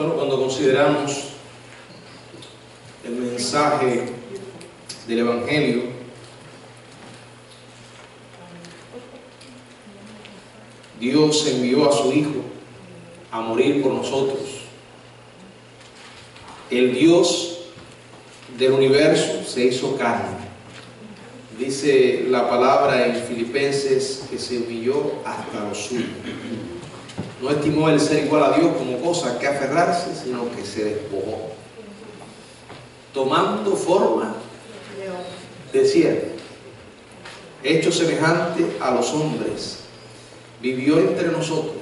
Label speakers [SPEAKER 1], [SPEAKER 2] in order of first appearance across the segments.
[SPEAKER 1] Bueno, cuando consideramos el mensaje del Evangelio, Dios envió a su Hijo a morir por nosotros. El Dios del universo se hizo carne. Dice la palabra en Filipenses que se humilló hasta lo sumo. No estimó el ser igual a Dios como cosa que aferrarse, sino que se despojó, tomando forma de siervo, hecho semejante a los hombres, vivió entre nosotros.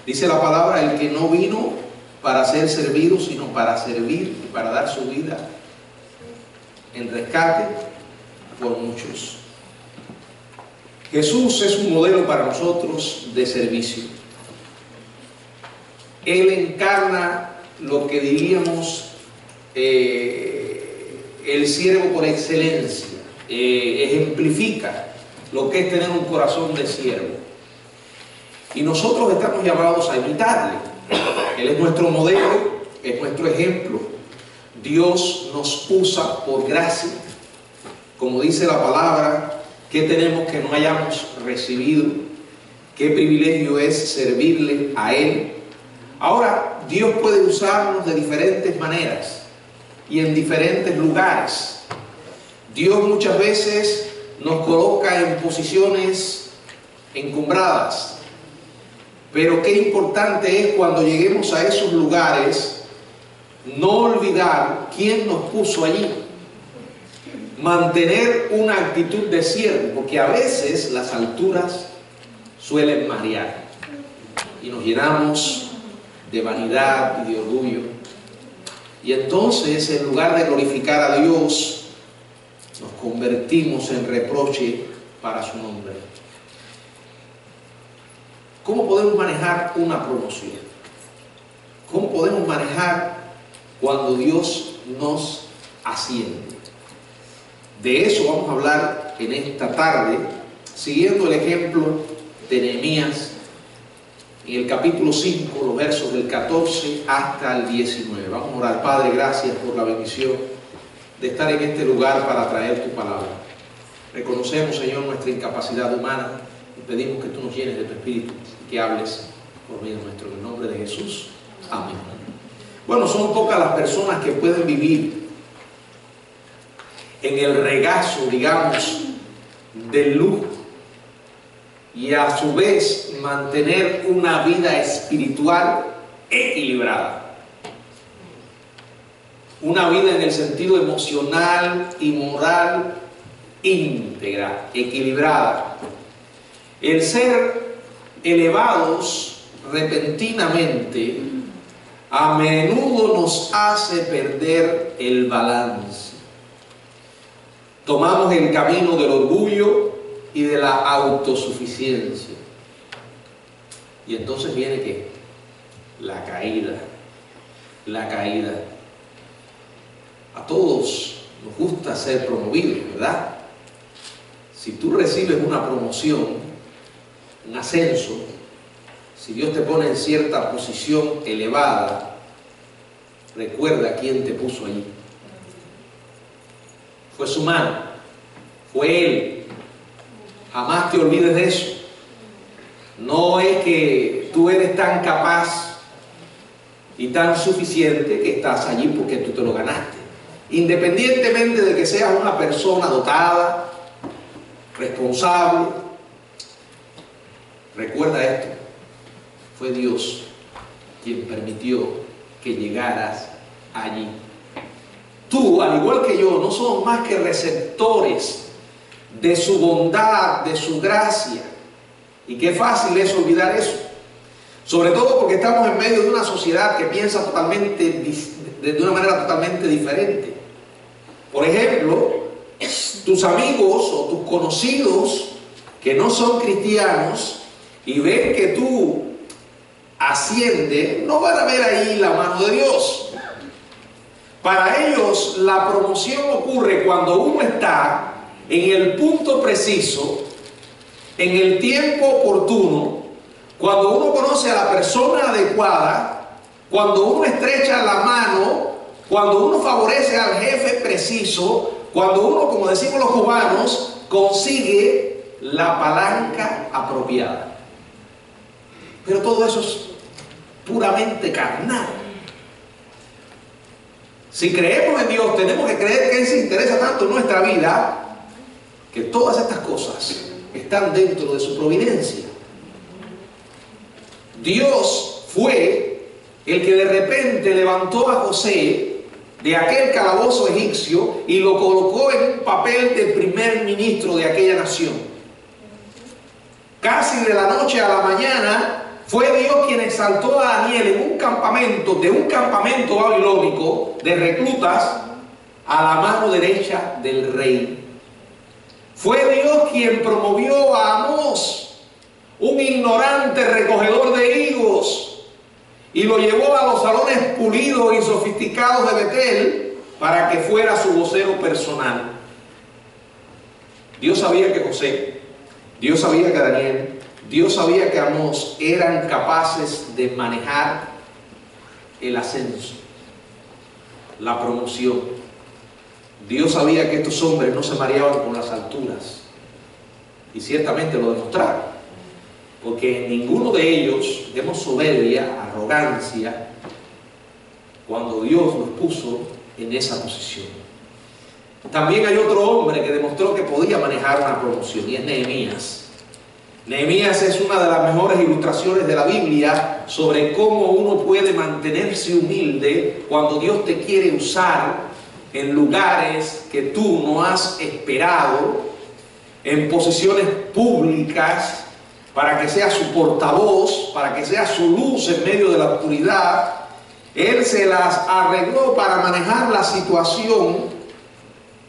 [SPEAKER 1] Dice la palabra, el que no vino para ser servido, sino para servir y para dar su vida en rescate por muchos. Jesús es un modelo para nosotros de servicio. Él encarna lo que diríamos el siervo por excelencia, ejemplifica lo que es tener un corazón de siervo. Y nosotros estamos llamados a imitarle. Él es nuestro modelo, es nuestro ejemplo. Dios nos usa por gracia. Como dice la palabra, ¿qué tenemos que no hayamos recibido? ¿Qué privilegio es servirle a Él? Ahora, Dios puede usarnos de diferentes maneras y en diferentes lugares. Dios muchas veces nos coloca en posiciones encumbradas, pero qué importante es cuando lleguemos a esos lugares no olvidar quién nos puso allí, mantener una actitud de siervo, porque a veces las alturas suelen marear y nos llenamos de vanidad y de orgullo, y entonces en lugar de glorificar a Dios nos convertimos en reproche para su nombre. ¿Cómo podemos manejar una promoción? ¿Cómo podemos manejar cuando Dios nos asciende? De eso vamos a hablar en esta tarde, siguiendo el ejemplo de Nehemías en el capítulo 5, los versos del 14 hasta el 19. Vamos a orar. Padre, gracias por la bendición de estar en este lugar para traer tu palabra. Reconocemos, Señor, nuestra incapacidad humana y pedimos que tú nos llenes de tu espíritu y que hables por medio nuestro. En el nombre de Jesús. Amén. Bueno, son pocas las personas que pueden vivir en el regazo, digamos, del lujo y a su vez mantener una vida espiritual equilibrada. Una vida en el sentido emocional y moral íntegra, equilibrada. El ser elevados repentinamente a menudo nos hace perder el balance. Tomamos el camino del orgullo y de la autosuficiencia. Y entonces viene ¿qué? La caída. La caída. A todos nos gusta ser promovidos, ¿verdad? Si tú recibes una promoción, un ascenso, si Dios te pone en cierta posición elevada, recuerda quién te puso allí. Fue su mano, fue Él. Jamás te olvides de eso. No es que tú eres tan capaz y tan suficiente que estás allí porque tú te lo ganaste. Independientemente de que seas una persona dotada, responsable, recuerda esto: fue Dios quien permitió que llegaras allí. Tú, al igual que yo, no somos más que receptores de su bondad, de su gracia. Y qué fácil es olvidar eso. Sobre todo porque estamos en medio de una sociedad que piensa de una manera totalmente diferente. Por ejemplo, tus amigos o tus conocidos que no son cristianos y ven que tú asciendes, no van a ver ahí la mano de Dios. Para ellos la promoción ocurre cuando uno está en el punto preciso, en el tiempo oportuno, cuando uno conoce a la persona adecuada cuando uno estrecha la mano, cuando uno favorece al jefe preciso, cuando uno, como decimos los cubanos, consigue la palanca apropiada. Pero todo eso es puramente carnal. Si creemos en Dios, tenemos que creer que Él se interesa tanto en nuestra vida, que todas estas cosas están dentro de su providencia. Dios fue el que de repente levantó a José de aquel calabozo egipcio y lo colocó en un papel de primer ministro de aquella nación. Casi de la noche a la mañana fue Dios quien exaltó a Daniel en un campamento, de un campamento babilónico de reclutas, a la mano derecha del rey. Fue Dios quien promovió a Amós, un ignorante recogedor de higos, y lo llevó a los salones pulidos y sofisticados de Betel para que fuera su vocero personal. Dios sabía que José, Dios sabía que Daniel, Dios sabía que Amós eran capaces de manejar el ascenso, la promoción. Dios sabía que estos hombres no se mareaban con las alturas, y ciertamente lo demostraron, porque ninguno de ellos vemos soberbia, arrogancia, cuando Dios los puso en esa posición. También hay otro hombre que demostró que podía manejar una promoción, y es Nehemías. Nehemías es una de las mejores ilustraciones de la Biblia sobre cómo uno puede mantenerse humilde cuando Dios te quiere usar en lugares que tú no has esperado, en posiciones públicas, para que sea su portavoz, para que sea su luz en medio de la oscuridad. Él se las arregló para manejar la situación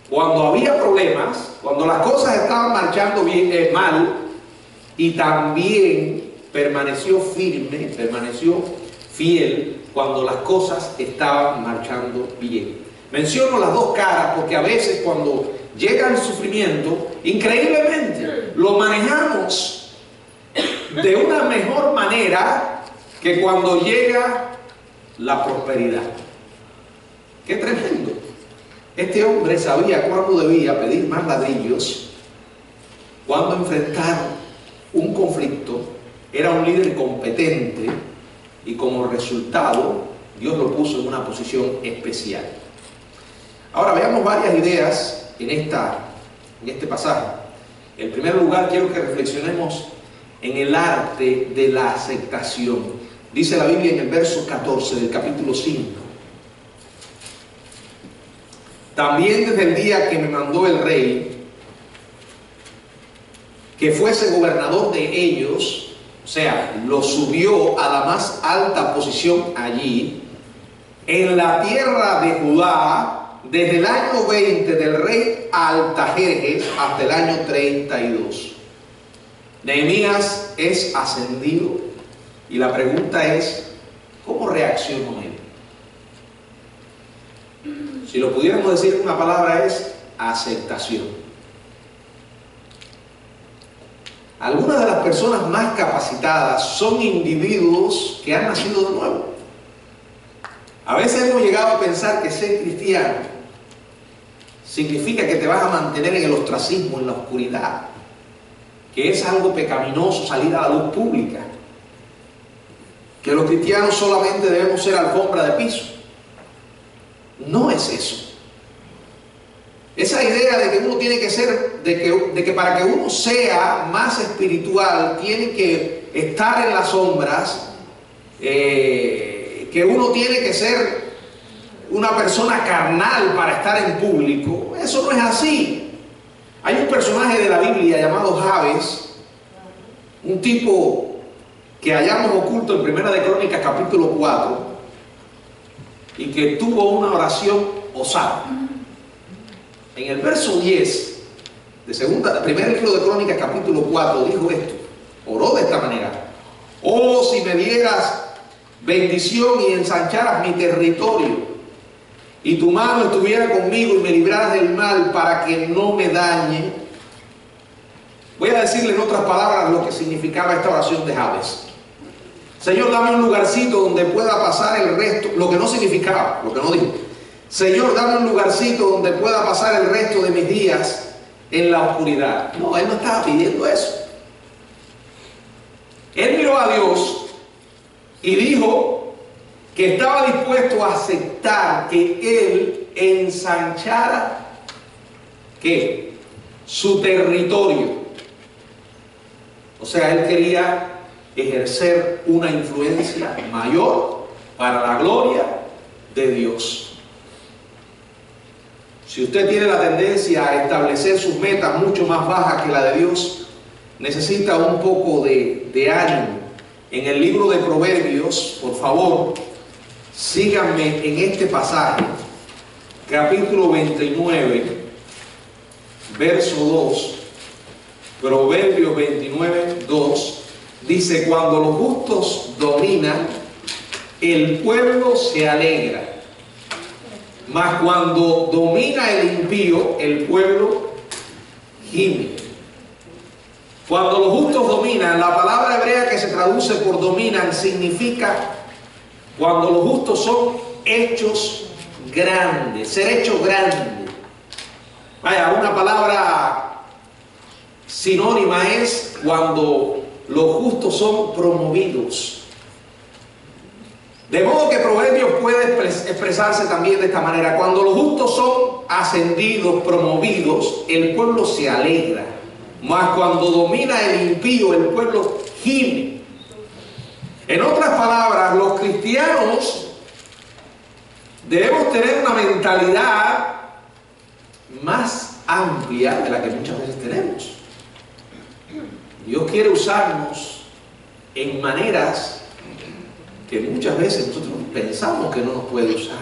[SPEAKER 1] cuando había problemas, cuando las cosas estaban marchando bien, mal, y también permaneció firme, permaneció fiel cuando las cosas estaban marchando bien. Menciono las dos caras porque a veces cuando llega el sufrimiento, increíblemente lo manejamos de una mejor manera que cuando llega la prosperidad. ¡Qué tremendo! Este hombre sabía cuándo debía pedir más ladrillos, cuándo enfrentar un conflicto, era un líder competente y como resultado Dios lo puso en una posición especial. Ahora veamos varias ideas en este pasaje. En primer lugar, quiero que reflexionemos en el arte de la aceptación. Dice la Biblia en el verso 14 del capítulo 5. También desde el día que me mandó el rey que fuese gobernador de ellos, o sea, lo subió a la más alta posición allí, en la tierra de Judá, desde el año 20 del rey Artajerjes hasta el año 32. Nehemías es ascendido y la pregunta es, ¿cómo reaccionó él? Si lo pudiéramos decir en una palabra es aceptación. Algunas de las personas más capacitadas son individuos que han nacido de nuevo. A veces hemos llegado a pensar que ser cristiano significa que te vas a mantener en el ostracismo, en la oscuridad, que es algo pecaminoso salir a la luz pública, que los cristianos solamente debemos ser alfombra de piso. No es eso. Esa idea de que uno tiene que ser, de que para que uno sea más espiritual tiene que estar en las sombras, que uno tiene que ser una persona carnal para estar en público, eso no es así. Hay un personaje de la Biblia llamado Jabes, un tipo que hallamos oculto en Primera de Crónicas capítulo 4 y que tuvo una oración osada. En el verso 10 de primer libro de Crónicas capítulo 4 dijo esto, oró de esta manera: oh, si me dieras bendición y ensancharas mi territorio, y tu mano estuviera conmigo y me libraras del mal para que no me dañe. Voy a decirle en otras palabras lo que significaba esta oración de Jabes. Señor, dame un lugarcito donde pueda pasar el resto, lo que no significaba, lo que no dijo. Señor, dame un lugarcito donde pueda pasar el resto de mis días en la oscuridad. No, él no estaba pidiendo eso. Él miró a Dios y dijo que estaba dispuesto a aceptar que él ensanchara, ¿qué? Su territorio. O sea, él quería ejercer una influencia mayor para la gloria de Dios. Si usted tiene la tendencia a establecer sus metas mucho más bajas que la de Dios, necesita un poco de ánimo. En el libro de Proverbios, por favor, síganme en este pasaje, capítulo 29, verso 2, Proverbios 29, 2, dice: cuando los justos dominan, el pueblo se alegra, mas cuando domina el impío, el pueblo gime. Cuando los justos dominan, la palabra hebrea que se traduce por dominan significa cuando los justos son hechos grandes, ser hechos grandes. Vaya, una palabra sinónima es cuando los justos son promovidos. De modo que Proverbios puede expresarse también de esta manera: cuando los justos son ascendidos, promovidos, el pueblo se alegra, mas cuando domina el impío, el pueblo gime. En otras palabras, los cristianos debemos tener una mentalidad más amplia de la que muchas veces tenemos. Dios quiere usarnos en maneras que muchas veces nosotros pensamos que no nos puede usar.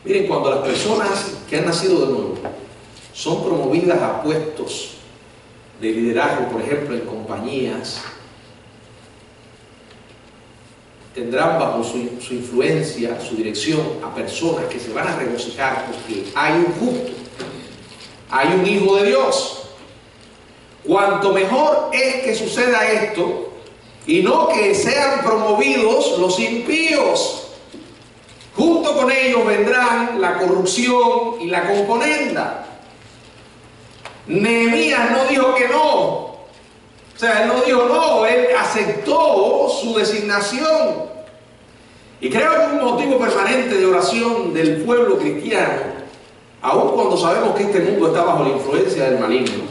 [SPEAKER 1] Miren, cuando las personas que han nacido de nuevo son promovidas a puestos de liderazgo, por ejemplo, en compañías, tendrán bajo su influencia, su dirección, a personas que se van a regocijar porque hay un justo, hay un hijo de Dios. Cuanto mejor es que suceda esto, y no que sean promovidos los impíos. Junto con ellos vendrán la corrupción y la componenda. Nehemías no dijo que no. O sea, él no dijo no, él aceptó su designación. Y creo que un motivo permanente de oración del pueblo cristiano, aun cuando sabemos que este mundo está bajo la influencia del maligno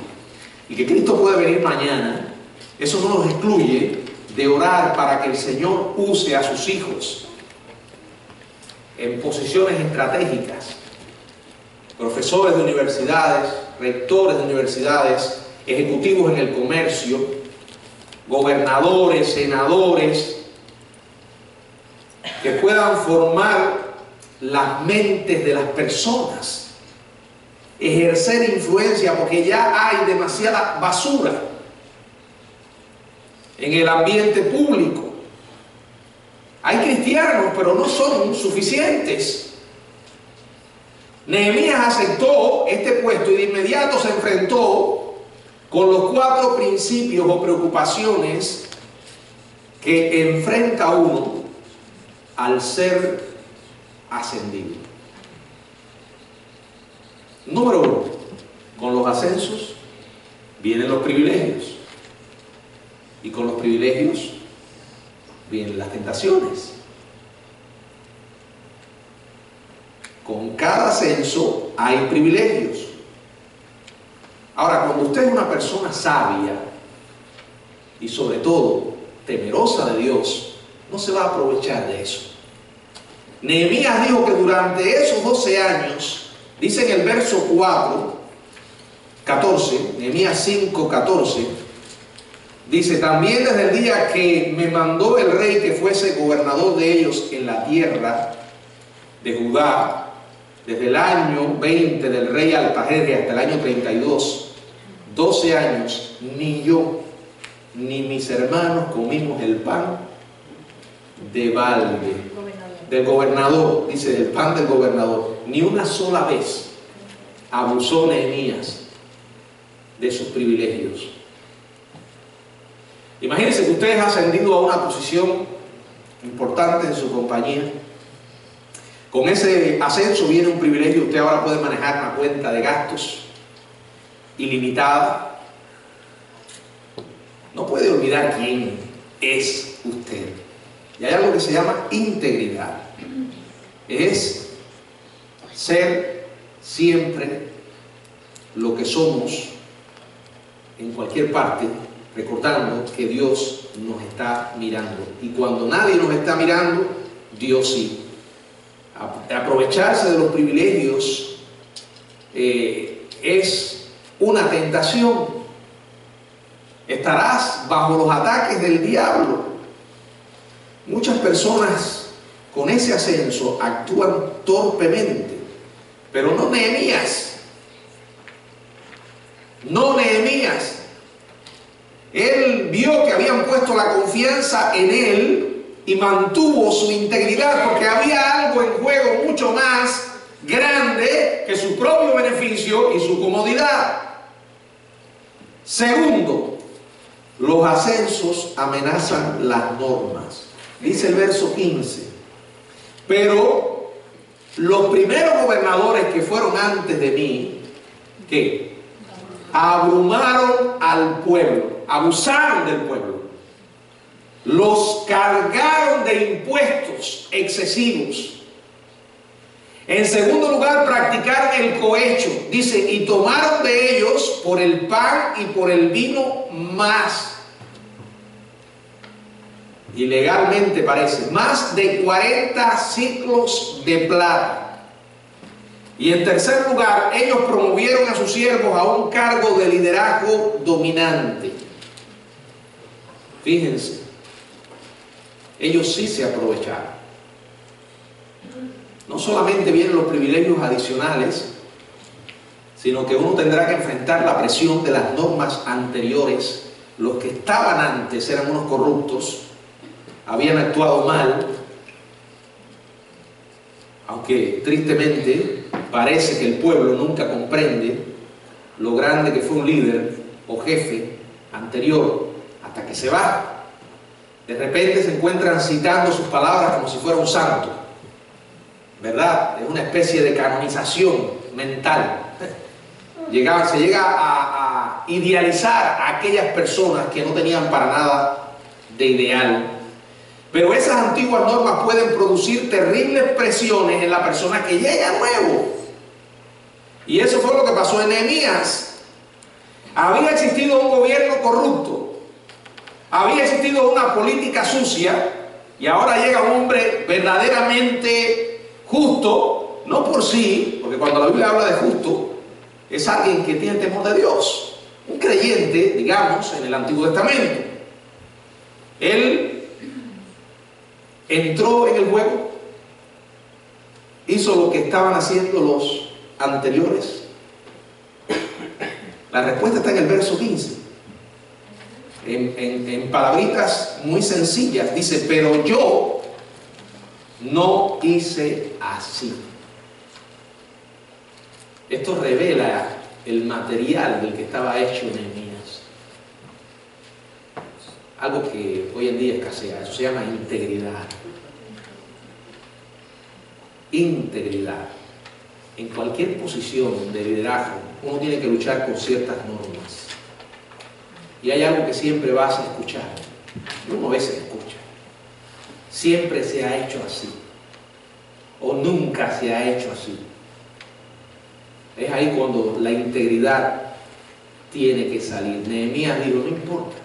[SPEAKER 1] y que Cristo puede venir mañana, eso no nos excluye de orar para que el Señor use a sus hijos en posiciones estratégicas, profesores de universidades, rectores de universidades, ejecutivos en el comercio, gobernadores, senadores, que puedan formar las mentes de las personas, ejercer influencia, porque ya hay demasiada basura en el ambiente público. Hay cristianos, pero no son suficientes. Nehemías aceptó este puesto y de inmediato se enfrentó con los 4 principios o preocupaciones que enfrenta uno al ser ascendido. Número 1, con los ascensos vienen los privilegios. Y con los privilegios vienen las tentaciones. Con cada ascenso hay privilegios. Ahora, cuando usted es una persona sabia y sobre todo temerosa de Dios, no se va a aprovechar de eso. Nehemías dijo que durante esos 12 años, dice en el verso 14, Nehemías 5, 14, dice: también desde el día que me mandó el rey que fuese gobernador de ellos en la tierra de Judá, desde el año 20 del rey Artajerjes hasta el año 32, 12 años, ni yo ni mis hermanos comimos el pan de balde, del gobernador, dice, del pan del gobernador. Ni una sola vez abusó Nehemías de sus privilegios. Imagínense que usted es ascendido a una posición importante en su compañía. Con ese ascenso viene un privilegio. Usted ahora puede manejar una cuenta de gastos ilimitada. No puede olvidar quién es usted. Y hay algo que se llama integridad. Es ser siempre lo que somos en cualquier parte, recordando que Dios nos está mirando. Y cuando nadie nos está mirando, Dios sí. Aprovecharse de los privilegios es una tentación. Estarás bajo los ataques del diablo. Muchas personas con ese ascenso actúan torpemente, pero no Nehemías. No Nehemías. Él vio que habían puesto la confianza en él y mantuvo su integridad, porque había algo en juego mucho más grande que su propio beneficio y su comodidad. Segundo, los ascensos amenazan las normas. Dice el verso 15: pero los primeros gobernadores que fueron antes de mí, ¿qué? Abrumaron al pueblo, abusaron del pueblo, los cargaron de impuestos excesivos. En segundo lugar, practicaron el cohecho, dice, y tomaron de ellos por el pan y por el vino más. Ilegalmente parece, más de 40 ciclos de plata. Y en tercer lugar, ellos promovieron a sus siervos a un cargo de liderazgo dominante. Fíjense, ellos sí se aprovecharon. No solamente vienen los privilegios adicionales, sino que uno tendrá que enfrentar la presión de las normas anteriores. Los que estaban antes eran unos corruptos, habían actuado mal, aunque tristemente parece que el pueblo nunca comprende lo grande que fue un líder o jefe anterior hasta que se va. De repente se encuentran citando sus palabras como si fuera un santo, ¿verdad? Es una especie de canonización mental. Se llega a idealizar a aquellas personas que no tenían para nada de ideal. Pero esas antiguas normas pueden producir terribles presiones en la persona que llega nuevo. Y eso fue lo que pasó en Nehemías. Había existido un gobierno corrupto, había existido una política sucia, y ahora llega un hombre verdaderamente justo, no por sí, porque cuando la Biblia habla de justo, es alguien que tiene temor de Dios, un creyente, digamos, en el Antiguo Testamento. Él entró en el juego, hizo lo que estaban haciendo los anteriores. La respuesta está en el verso 15. En palabritas muy sencillas, dice: pero yo no hice así. Esto revela el material del que estaba hecho Nehemías. Algo que hoy en día escasea. Eso se llama integridad. Integridad. En cualquier posición de liderazgo uno tiene que luchar con ciertas normas. Y hay algo que siempre vas a escuchar. Uno a veces escucha: siempre se ha hecho así, o nunca se ha hecho así. Es ahí cuando la integridad tiene que salir. Nehemías dijo: no importa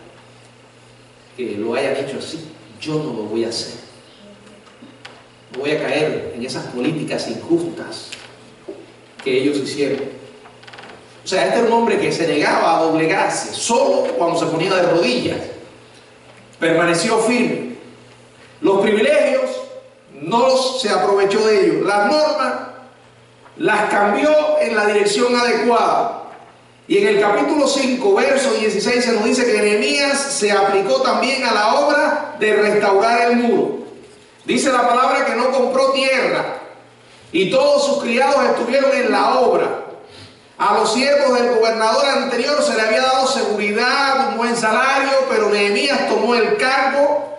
[SPEAKER 1] que lo hayan hecho así, yo no lo voy a hacer. No voy a caer en esas políticas injustas que ellos hicieron. O sea, este era un hombre que se negaba a doblegarse, solo cuando se ponía de rodillas. Permaneció firme. Los privilegios no se aprovechó de ellos. Las normas las cambió en la dirección adecuada. Y en el capítulo 5, verso 16, se nos dice que Nehemías se aplicó también a la obra de restaurar el muro. Dice la palabra que no compró tierra, y todos sus criados estuvieron en la obra. A los siervos del gobernador anterior se le había dado seguridad, un buen salario, pero Nehemías Nehemías tomó el cargo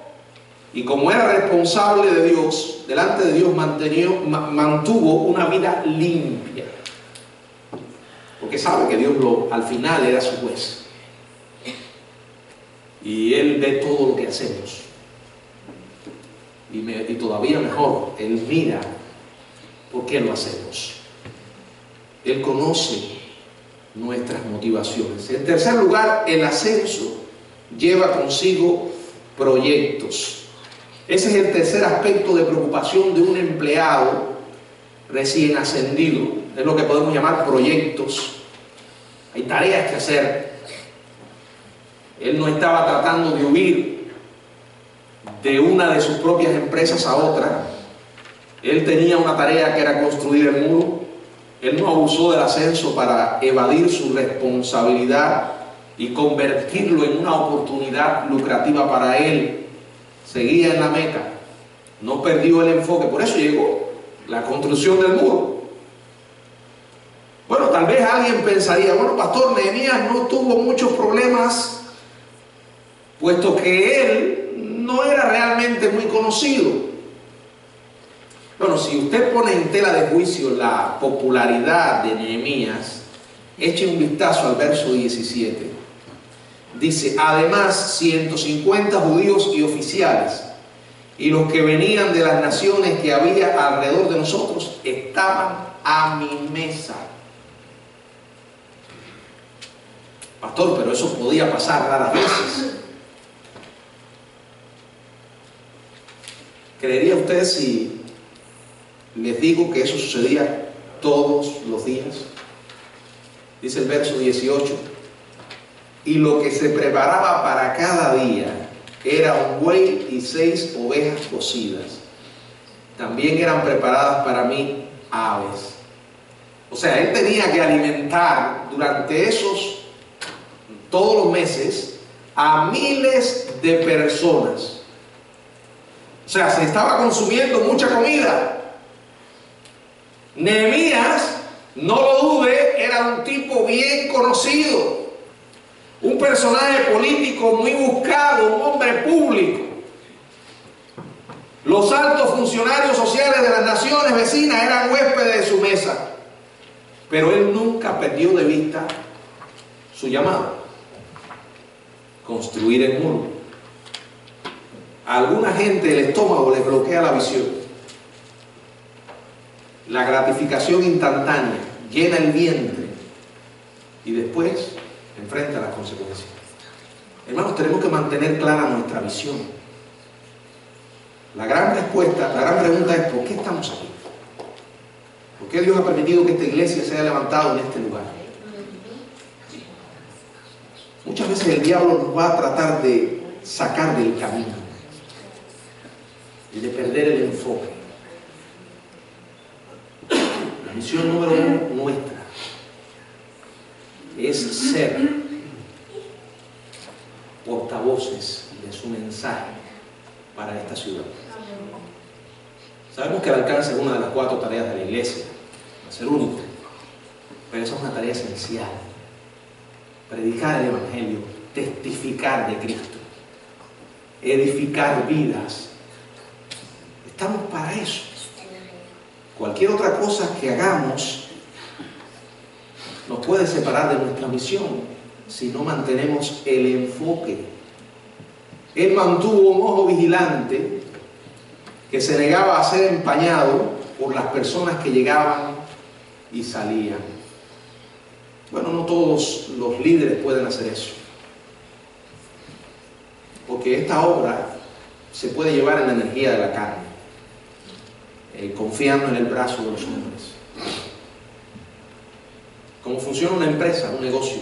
[SPEAKER 1] y como era responsable de Dios, delante de Dios mantuvo una vida limpia. Porque sabe que Dios al final era su juez. Y Él ve todo lo que hacemos. Y todavía mejor, Él mira por qué lo hacemos. Él conoce nuestras motivaciones. En tercer lugar, el ascenso lleva consigo proyectos. Ese es el tercer aspecto de preocupación de un empleado recién ascendido. Es lo que podemos llamar proyectos. Hay tareas que hacer. Él no estaba tratando de huir de una de sus propias empresas a otra. Él tenía una tarea que era construir el muro. Él no abusó del ascenso para evadir su responsabilidad y convertirlo en una oportunidad lucrativa para él. Seguía en la meta, no perdió el enfoque. Por eso llegó la construcción del muro. Bueno, tal vez alguien pensaría, bueno, pastor, Nehemías no tuvo muchos problemas, puesto que él no era realmente muy conocido. Bueno, si usted pone en tela de juicio la popularidad de Nehemías, eche un vistazo al verso 17. Dice, además 150 judíos y oficiales y los que venían de las naciones que había alrededor de nosotros estaban a mi mesa. Pastor, pero eso podía pasar raras veces. ¿Creería usted si les digo que eso sucedía todos los días? Dice el verso 18. Y lo que se preparaba para cada día era un buey y 6 ovejas cocidas. También eran preparadas para mí aves. O sea, él tenía que alimentar durante todos los meses a miles de personas. O sea, se estaba consumiendo mucha comida. Nehemías, no lo dude, era un tipo bien conocido, un personaje político muy buscado, un hombre público. Los altos funcionarios sociales de las naciones vecinas eran huéspedes de su mesa, pero él nunca perdió de vista su llamado: construir el muro. A alguna gente el estómago le bloquea la visión. La gratificación instantánea llena el vientre y después enfrenta las consecuencias. Hermanos, tenemos que mantener clara nuestra visión. La gran respuesta, la gran pregunta es: ¿por qué estamos aquí? ¿Por qué Dios ha permitido que esta iglesia se haya levantado en este lugar? Muchas veces el diablo nos va a tratar de sacar del camino y de perder el enfoque. La misión número 1 nuestra es ser portavoces de su mensaje para esta ciudad. Sabemos que el alcance es una de las 4 tareas de la iglesia, no es el único, pero esa es una tarea esencial: predicar el evangelio, testificar de Cristo, edificar vidas. Estamos para eso. Cualquier otra cosa que hagamos nos puede separar de nuestra misión si no mantenemos el enfoque. Él mantuvo un ojo vigilante que se negaba a ser empañado por las personas que llegaban y salían. Bueno, no todos los líderes pueden hacer eso, porque esta obra se puede llevar en la energía de la carne, confiando en el brazo de los hombres. Como funciona una empresa, un negocio.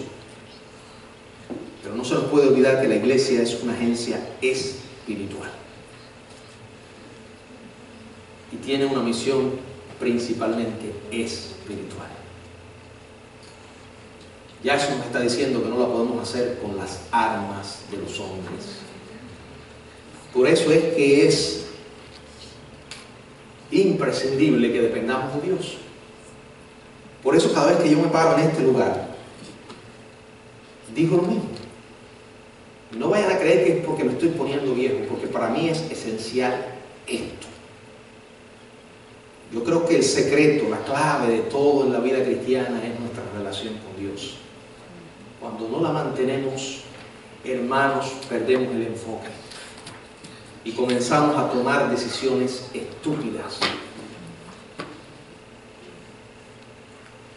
[SPEAKER 1] Pero no se nos puede olvidar que la iglesia es una agencia espiritual y tiene una misión principalmente espiritual. Ya eso nos está diciendo que no la podemos hacer con las armas de los hombres. Por eso es que es imprescindible que dependamos de Dios. Por eso cada vez que yo me paro en este lugar, digo lo mismo: no vayan a creer creer que es porque me estoy poniendo viejo, porque para mí es esencial esto. Yo creo que el secreto, la clave de todo en la vida cristiana es nuestra relación con Dios. Cuando no la mantenemos, hermanos, perdemos el enfoque y comenzamos a tomar decisiones estúpidas.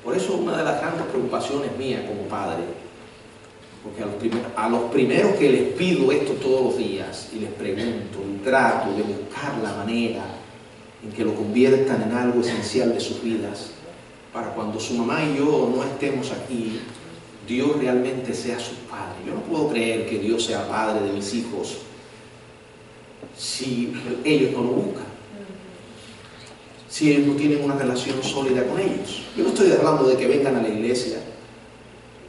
[SPEAKER 1] Por eso una de las grandes preocupaciones mías como padre, porque a los primeros que les pido esto todos los días y les pregunto y trato de buscar la manera en que lo conviertan en algo esencial de sus vidas, para cuando su mamá y yo no estemos aquí, Dios realmente sea su padre. Yo no puedo creer que Dios sea padre de mis hijos si ellos no lo buscan, si ellos no tienen una relación sólida con ellos. Yo no estoy hablando de que vengan a la iglesia.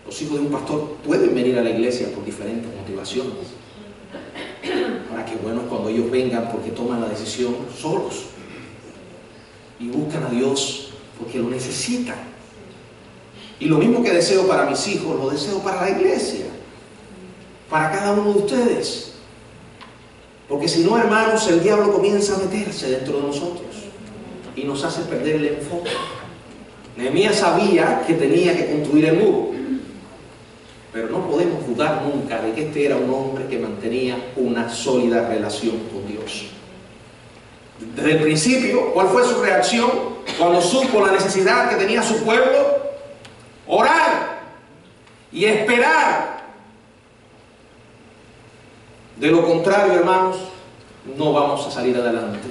[SPEAKER 1] Los hijos de un pastor pueden venir a la iglesia por diferentes motivaciones. Ahora, qué bueno es cuando ellos vengan porque toman la decisión solos y buscan a Dios porque lo necesitan. Y lo mismo que deseo para mis hijos, lo deseo para la iglesia, para cada uno de ustedes. Porque si no, hermanos, el diablo comienza a meterse dentro de nosotros y nos hace perder el enfoque. Nehemías sabía que tenía que construir el muro, pero no podemos dudar nunca de que este era un hombre que mantenía una sólida relación con Dios. Desde el principio, ¿cuál fue su reacción cuando supo la necesidad que tenía su pueblo? Orar y esperar. De lo contrario, hermanos, no vamos a salir adelante.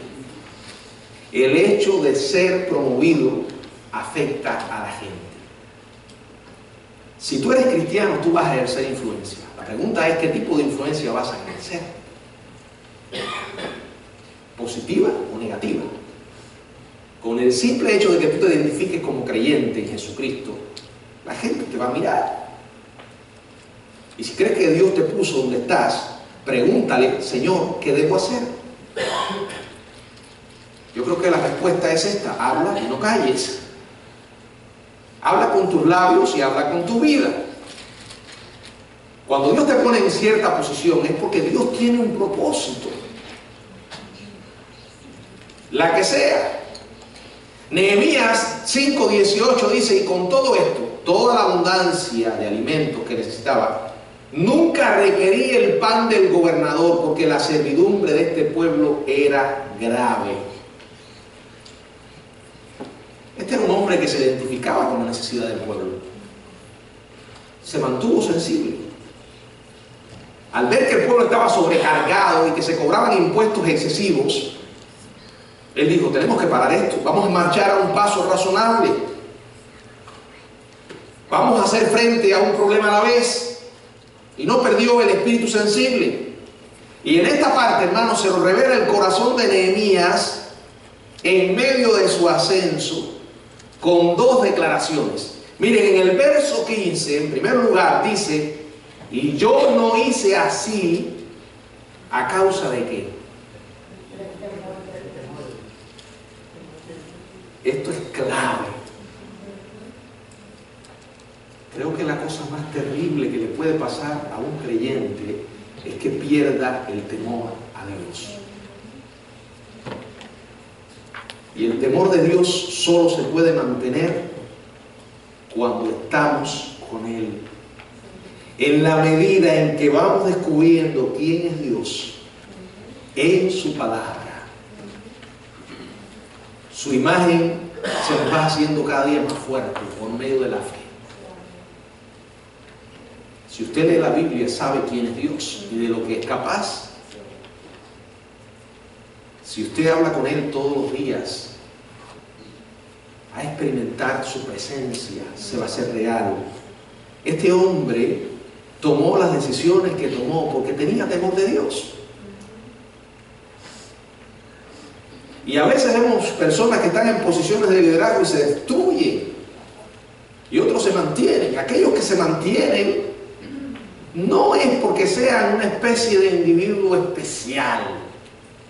[SPEAKER 1] El hecho de ser promovido afecta a la gente. Si tú eres cristiano, tú vas a ejercer influencia. La pregunta es, ¿qué tipo de influencia vas a ejercer? ¿Positiva o negativa? Con el simple hecho de que tú te identifiques como creyente en Jesucristo, la gente te va a mirar. Y si crees que Dios te puso donde estás, pregúntale, Señor, ¿qué debo hacer? Yo creo que la respuesta es esta: habla y no calles. Habla con tus labios y habla con tu vida. Cuando Dios te pone en cierta posición es porque Dios tiene un propósito, la que sea. Nehemías 5:18 dice: y con todo esto, toda la abundancia de alimentos que necesitaba, nunca requería el pan del gobernador, porque la servidumbre de este pueblo era grave. Este era un hombre que se identificaba con la necesidad del pueblo. Se mantuvo sensible. Al ver que el pueblo estaba sobrecargado y que se cobraban impuestos excesivos, él dijo: tenemos que parar esto, vamos a marchar a un paso razonable, vamos a hacer frente a un problema a la vez. Y no perdió el espíritu sensible. Y en esta parte, hermanos, se nos revela el corazón de Nehemías en medio de su ascenso, con dos declaraciones. Miren, en el verso 15, en primer lugar, dice: y yo no hice así a causa de qué. Esto es clave. Creo que la cosa más terrible que le puede pasar a un creyente es que pierda el temor a Dios. Y el temor de Dios solo se puede mantener cuando estamos con Él. En la medida en que vamos descubriendo quién es Dios en su palabra, su imagen se nos va haciendo cada día más fuerte por medio de la fe. Si usted lee la Biblia, sabe quién es Dios y de lo que es capaz. Si usted habla con Él todos los días, a experimentar su presencia, se va a hacer real. Este hombre tomó las decisiones que tomó porque tenía temor de Dios. Y a veces vemos personas que están en posiciones de liderazgo y se destruyen, y otros se mantienen. Aquellos que se mantienen no es porque sean una especie de individuo especial,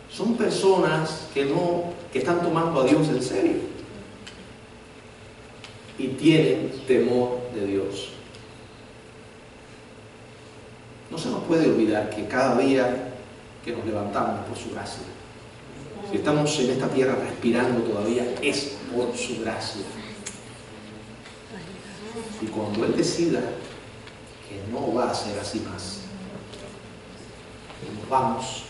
[SPEAKER 1] son personas que están tomando a Dios en serio y tienen temor de Dios. No se nos puede olvidar que cada día que nos levantamos es por su gracia. Si estamos en esta tierra respirando todavía, es por su gracia. Y cuando Él decida que no va a ser así más, nos vamos.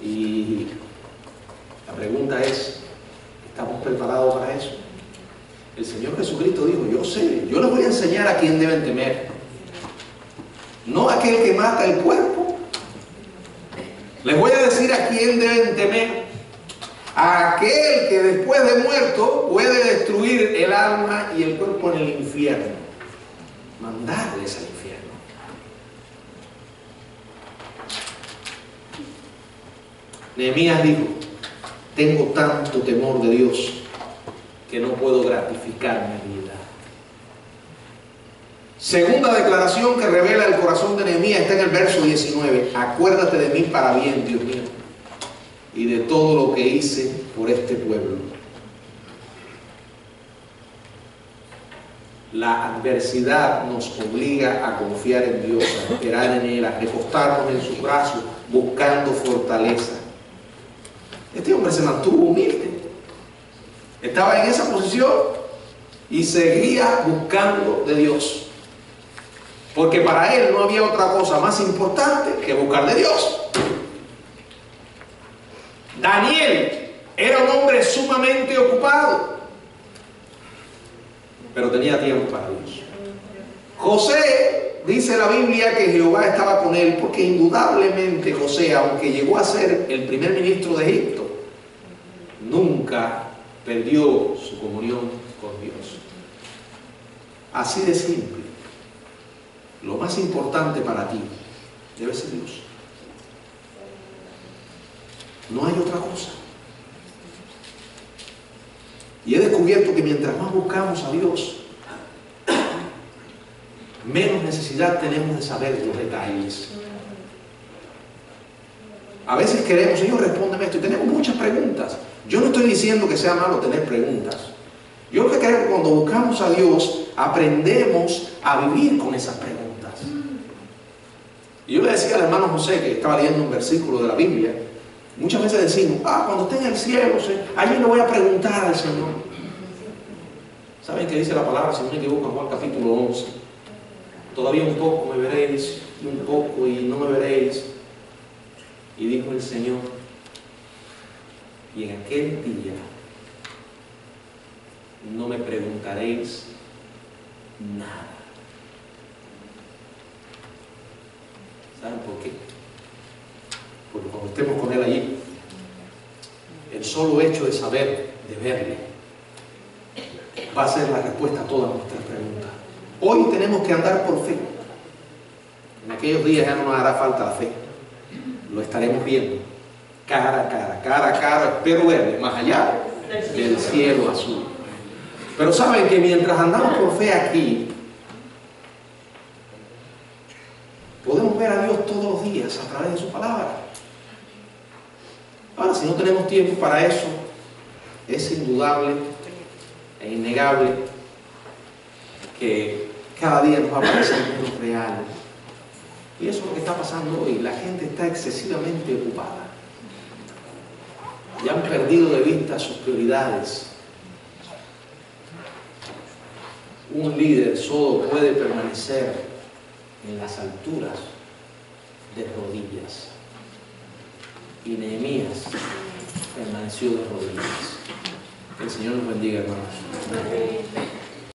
[SPEAKER 1] Y la pregunta es, ¿estamos preparados para eso? El Señor Jesucristo dijo, yo sé, yo les voy a enseñar a quién deben temer. No a aquel que mata el cuerpo. Les voy a decir a quién deben temer. A aquel que después de muerto puede destruir el alma y el cuerpo en el infierno. Mandarles al infierno. Nehemías dijo, tengo tanto temor de Dios que no puedo gratificar mi vida. Segunda declaración que revela el corazón de Nehemías está en el verso 19. Acuérdate de mí para bien, Dios mío, y de todo lo que hice por este pueblo. La adversidad nos obliga a confiar en Dios, a esperar en Él, a recostarnos en sus brazos, buscando fortaleza. Este hombre se mantuvo humilde. Estaba en esa posición y seguía buscando de Dios. Porque para él no había otra cosa más importante que buscar de Dios. Daniel era un hombre sumamente ocupado, pero tenía tiempo para Dios. José, dice la Biblia que Jehová estaba con él, porque indudablemente José, aunque llegó a ser el primer ministro de Egipto, nunca perdió su comunión con Dios. Así de simple. Lo más importante para ti debe ser Dios. No hay otra cosa. Y he descubierto que mientras más buscamos a Dios, menos necesidad tenemos de saber los detalles. A veces queremos, Señor, respóndeme esto, y tenemos muchas preguntas. Yo no estoy diciendo que sea malo tener preguntas. Yo creo que cuando buscamos a Dios, aprendemos a vivir con esas preguntas. Y yo le decía al hermano José, que estaba leyendo un versículo de la Biblia, muchas veces decimos, cuando esté en el cielo, allí le voy a preguntar al Señor. ¿Saben qué dice la palabra, si no me equivoco, en Juan capítulo 11? Todavía un poco me veréis, y un poco y no me veréis. Y dijo el Señor, y en aquel día no me preguntaréis nada. ¿Saben por qué? Porque cuando estemos con Él allí, el solo hecho de saber, de verle, va a ser la respuesta a todas nuestras preguntas. Hoy tenemos que andar por fe. En aquellos días ya no nos hará falta la fe. Lo estaremos viendo cara a cara, espero verle más allá del cielo azul. Pero saben que mientras andamos por fe aquí, podemos ver a Dios todos los días a través de su palabra. Ahora, si no tenemos tiempo para eso, es indudable e innegable que cada día nos va a parecer menos real. Y eso es lo que está pasando hoy. La gente está excesivamente ocupada. Y han perdido de vista sus prioridades. Un líder solo puede permanecer en las alturas de rodillas. Y Nehemías permaneció de rodillas. Que el Señor nos bendiga, hermanos.